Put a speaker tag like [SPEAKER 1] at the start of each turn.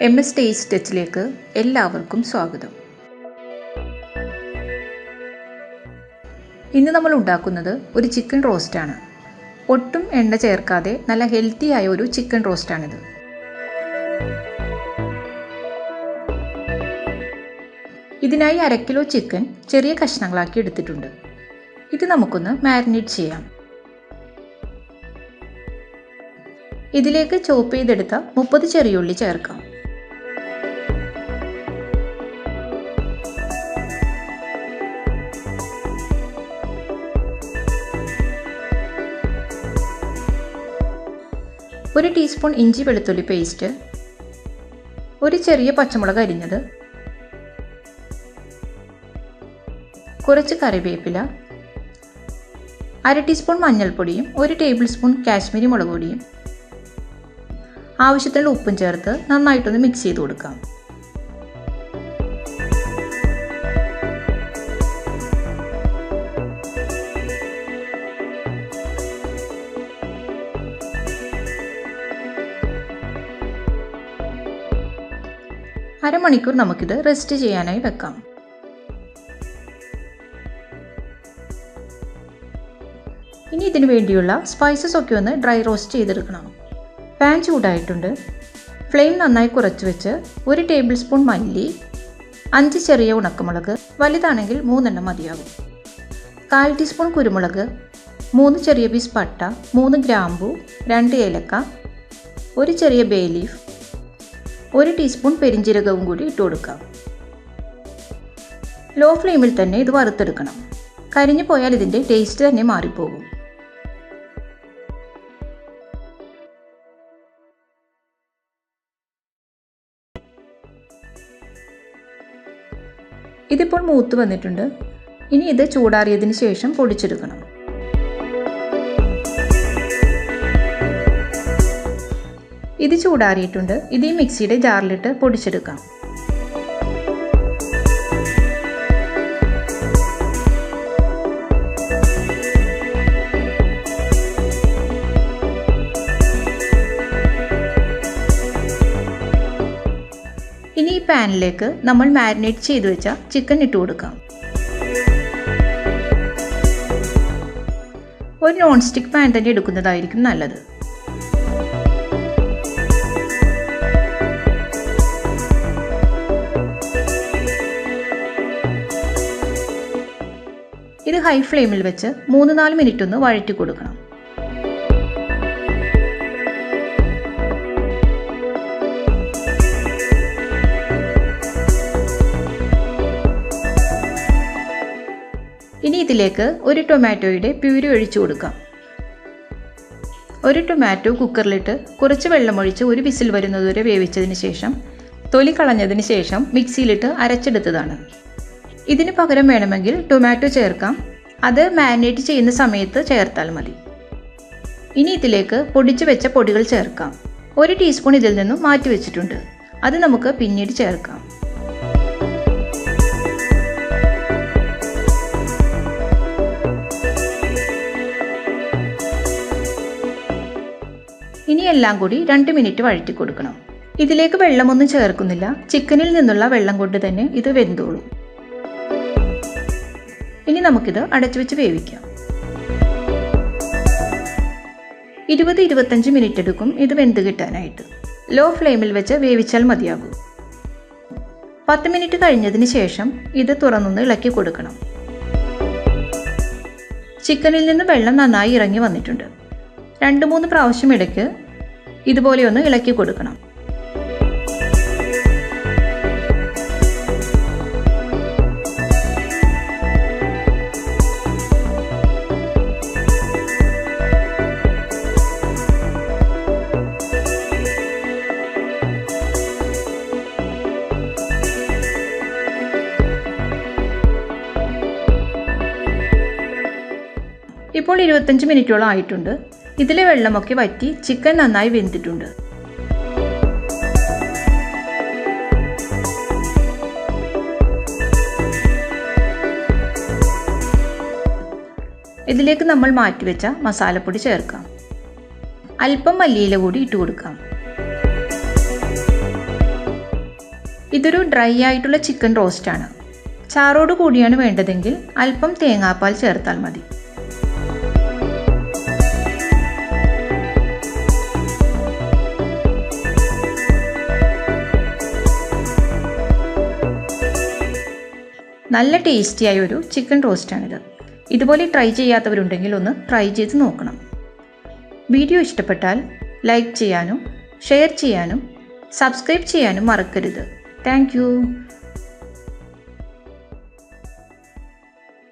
[SPEAKER 1] MSTasteTouchലേക്ക് എല്ലാവർക്കും സ്വാഗതം. ഇന്ന് നമ്മൾ ഉണ്ടാക്കുന്നത് ഒരു ചിക്കൻ റോസ്റ്റാണ്. ഒട്ടും എണ്ണ ചേർക്കാതെ നല്ല ഹെൽത്തി ആയ ഒരു ചിക്കൻ റോസ്റ്റാണിത്. ഇതിനായി 1/2 കിലോ ചിക്കൻ ചെറിയ കഷ്ണങ്ങളാക്കി എടുത്തിട്ടുണ്ട്. ഇത് നമുക്കൊന്ന് മാരിനേറ്റ് ചെയ്യാം. ഇതിലേക്ക് ചോപ്പ് ചെയ്തെടുത്ത 30 ചെറിയുള്ളി ചേർക്കാം. ഒരു ടീസ്പൂൺ ഇഞ്ചി വെളുത്തുള്ളി പേസ്റ്റ്, ഒരു ചെറിയ പച്ചമുളക് അരിഞ്ഞത്, കുറച്ച് കറിവേപ്പില, 1/2 ടീസ്പൂൺ മഞ്ഞൾപ്പൊടിയും 1 ടേബിൾ സ്പൂൺ കാശ്മീരി മുളക് പൊടിയും, ആവശ്യത്തിനുള്ള ഉപ്പും ചേർത്ത് നന്നായിട്ടൊന്ന് മിക്സ് ചെയ്ത് കൊടുക്കാം. അരമണിക്കൂർ നമുക്കിത് റെസ്റ്റ് ചെയ്യാനായി വെക്കാം. ഇനി ഇതിനു വേണ്ടിയുള്ള സ്പൈസസ് ഒക്കെ ഒന്ന് ഡ്രൈ റോസ്റ്റ് ചെയ്തെടുക്കണം. പാൻ ചൂടായിട്ടുണ്ട്. ഫ്ലെയിം നന്നായി കുറച്ച് വെച്ച് 1 ടേബിൾ സ്പൂൺ മല്ലി, 5 ചെറിയ ഉണക്കമുളക്, വലുതാണെങ്കിൽ 3 എണ്ണം മതിയാകും, 1/4 ടീസ്പൂൺ കുരുമുളക്, 3 ചെറിയ പീസ് പട്ട, 3 ഗ്രാമ്പു, 2 ഏലക്ക, 1 ചെറിയ ബേ ലീഫ്, 1 ടീസ്പൂൺ പെരിഞ്ജീരകവും കൂടി ഇട്ട് കൊടുക്കാം. ലോ ഫ്ലെയിമിൽ തന്നെ ഇത് വറുത്തെടുക്കണം. കരിഞ്ഞു പോയാൽ ഇതിൻ്റെ ടേസ്റ്റ് തന്നെ മാറിപ്പോകും. ഇതിപ്പോൾ മൂത്ത് വന്നിട്ടുണ്ട്. ഇനി ഇത് ചൂടാറിയതിന് ശേഷം പൊടിച്ചെടുക്കണം. ഇത് ചൂടാറിയിട്ടുണ്ട്. ഇത് ഈ മിക്സിയുടെ ജാറിലിട്ട് പൊടിച്ചെടുക്കാം. ഇനി ഈ പാനിലേക്ക് നമ്മൾ മാരിനേറ്റ് ചെയ്ത് വെച്ച ചിക്കൻ ഇട്ട് കൊടുക്കാം. ഒരു നോൺ സ്റ്റിക്ക് പാൻ തന്നെ എടുക്കുന്നതായിരിക്കും നല്ലത്. ഇത് ഹൈ ഫ്ലെയിമിൽ വെച്ച് 3-4 മിനിറ്റ് ഒന്ന് വഴറ്റി കൊടുക്കണം. ഇനി ഇതിലേക്ക് ഒരു ടൊമാറ്റോയുടെ പ്യൂരി ഒഴിച്ചു കൊടുക്കാം. ഒരു ടൊമാറ്റോ കുക്കറിലിട്ട് കുറച്ച് വെള്ളമൊഴിച്ച് 1 വിസിൽ വരുന്നതുവരെ വേവിച്ചതിന് ശേഷം തൊലി കളഞ്ഞതിന് ശേഷം മിക്സിയിലിട്ട് അരച്ചെടുത്തതാണ്. ഇതിന് പകരം വേണമെങ്കിൽ ടൊമാറ്റോ ചേർക്കാം. അത് മാരിനേറ്റ് ചെയ്യുന്ന സമയത്ത് ചേർത്താൽ മതി. ഇനി ഇതിലേക്ക് പൊടിച്ചു വെച്ച പൊടികൾ ചേർക്കാം. 1 ടീസ്പൂൺ ഇതിൽ നിന്നും മാറ്റി വെച്ചിട്ടുണ്ട്. അത് നമുക്ക് പിന്നീട് ചേർക്കാം. ഇനി എല്ലാം കൂടി 2 മിനിറ്റ് വഴറ്റി കൊടുക്കണം. ഇതിലേക്ക് വെള്ളമൊന്നും ചേർക്കുന്നില്ല. ചിക്കനിൽ നിന്നുള്ള വെള്ളം കൊണ്ട് തന്നെ ഇത് വെന്തോളും. ഇനി നമുക്കിത് അടച്ചു വെച്ച് വേവിക്കാം. 20-25 മിനിറ്റ് എടുക്കും ഇത് വെന്ത് കിട്ടാനായിട്ട്. ലോ ഫ്ലെയിമിൽ വെച്ച് വേവിച്ചാൽ മതിയാകും. 10 മിനിറ്റ് കഴിഞ്ഞതിന് ശേഷം ഇത് തുറന്നൊന്ന് ഇളക്കി കൊടുക്കണം. ചിക്കനിൽ നിന്ന് വെള്ളം നന്നായി ഇറങ്ങി വന്നിട്ടുണ്ട്. 2-3 പ്രാവശ്യം ഇടയ്ക്ക് ഇതുപോലെ ഒന്ന് ഇളക്കി കൊടുക്കണം. ഇപ്പോൾ 25 മിനിറ്റോളം ആയിട്ടുണ്ട്. ഇതിലെ വെള്ളമൊക്കെ വറ്റി ചിക്കൻ നന്നായി വെന്തിട്ടുണ്ട്. ഇതിലേക്ക് നമ്മൾ മാറ്റിവെച്ച മസാലപ്പൊടി ചേർക്കാം. അല്പം മല്ലിയില കൂടി ഇട്ട് കൊടുക്കാം. ഇതൊരു ഡ്രൈ ആയിട്ടുള്ള ചിക്കൻ റോസ്റ്റാണ്. ചാറോട് കൂടിയാണ് വേണ്ടതെങ്കിൽ അല്പം തേങ്ങാപ്പാൽ ചേർത്താൽ മതി. നല്ല ടേസ്റ്റിയായ ഒരു ചിക്കൻ റോസ്റ്റാണിത്. ഇതുപോലെ ട്രൈ ചെയ്യാത്തവരുണ്ടെങ്കിൽ ഒന്ന് ട്രൈ ചെയ്ത് നോക്കണം. വീഡിയോ ഇഷ്ടപ്പെട്ടാൽ ലൈക്ക് ചെയ്യാനും ഷെയർ ചെയ്യാനും സബ്സ്ക്രൈബ് ചെയ്യാനും മറക്കരുത്. Thank you.